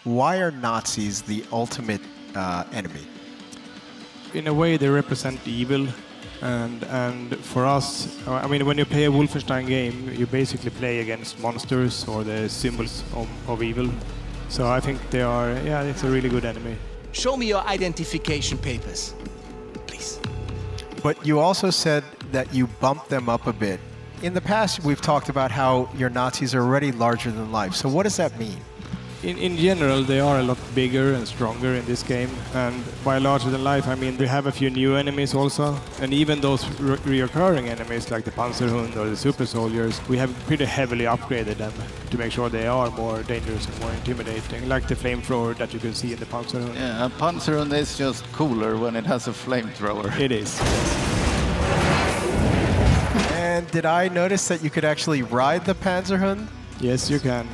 Why are Nazis the ultimate enemy? In a way, they represent evil, and for us, I mean, when you play a Wolfenstein game, you basically play against monsters or the symbols of evil. So I think they are, yeah, it's a really good enemy. Show me your identification papers, please. But you also said that you bumped them up a bit. In the past, we've talked about how your Nazis are already larger than life. So what does that mean? In general, they are a lot bigger and stronger in this game, and by larger than life, I mean we have a few new enemies also, and even those reoccurring enemies like the Panzerhund or the super soldiers, we have pretty heavily upgraded them to make sure they are more dangerous and more intimidating, like the flamethrower that you can see in the Panzerhund. Yeah, a Panzerhund is just cooler when it has a flamethrower. It is. And did I notice that you could actually ride the Panzerhund? Yes, you can.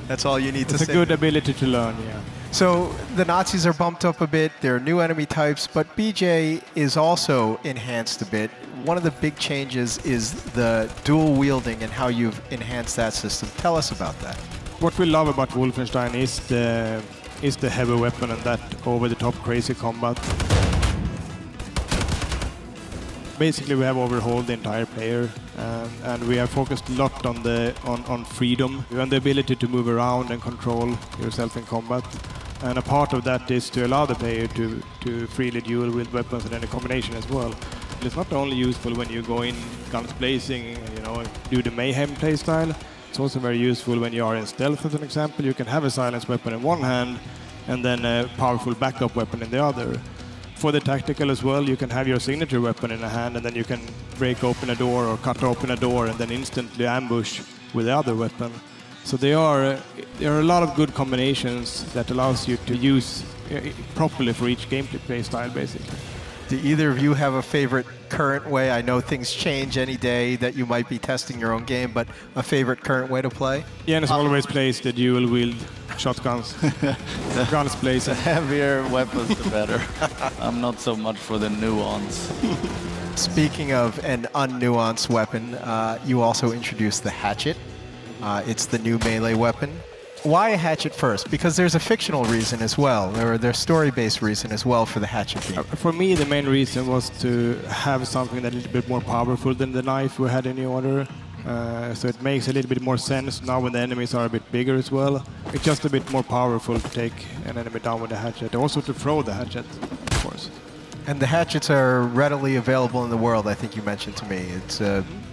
That's all you need to say. It's a good ability to learn, yeah. So the Nazis are bumped up a bit. There are new enemy types, but BJ is also enhanced a bit. One of the big changes is the dual wielding and how you've enhanced that system. Tell us about that. What we love about Wolfenstein is the heavy weapon and that over-the-top crazy combat. Basically, we have overhauled the entire player, and we have focused a lot on freedom and the ability to move around and control yourself in combat. And a part of that is to allow the player to freely duel with weapons in any combination as well. It's not only useful when you go in guns blazing, you know, do the mayhem playstyle. It's also very useful when you are in stealth, as an example. You can have a silence weapon in one hand and then a powerful backup weapon in the other. For the tactical as well, you can have your signature weapon in a hand and then you can break open a door or cut open a door and then instantly ambush with the other weapon. So there are a lot of good combinations that allows you to use properly for each gameplay style, basically. Do either of you have a favorite current way? I know things change any day that you might be testing your own game, but a favorite current way to play? Jens always plays the dual wield shotguns. Guns plays. The heavier weapons, the better. I'm not so much for the nuance. Speaking of an unnuanced weapon, you also introduced the hatchet. It's the new melee weapon. Why a hatchet first? Because there's a fictional reason as well, or there's story-based reason as well for the hatchet being. For me, the main reason was to have something that is a little bit more powerful than the knife we had in the order. So it makes a little bit more sense now when the enemies are a bit bigger as well. It's just a bit more powerful to take an enemy down with the hatchet. Also to throw the hatchet, of course. And the hatchets are readily available in the world, I think you mentioned to me. It's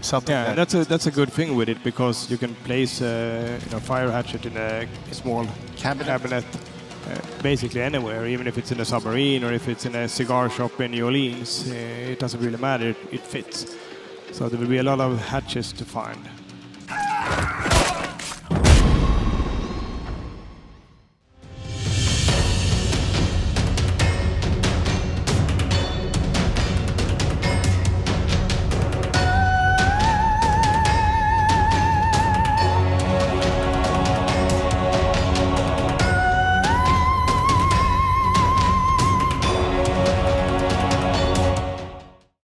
something yeah, that's a good thing with it, because you can place a fire hatchet in a small cabinet basically anywhere, even if it's in a submarine or if it's in a cigar shop in New Orleans. It doesn't really matter, it fits. So there will be a lot of hatches to find.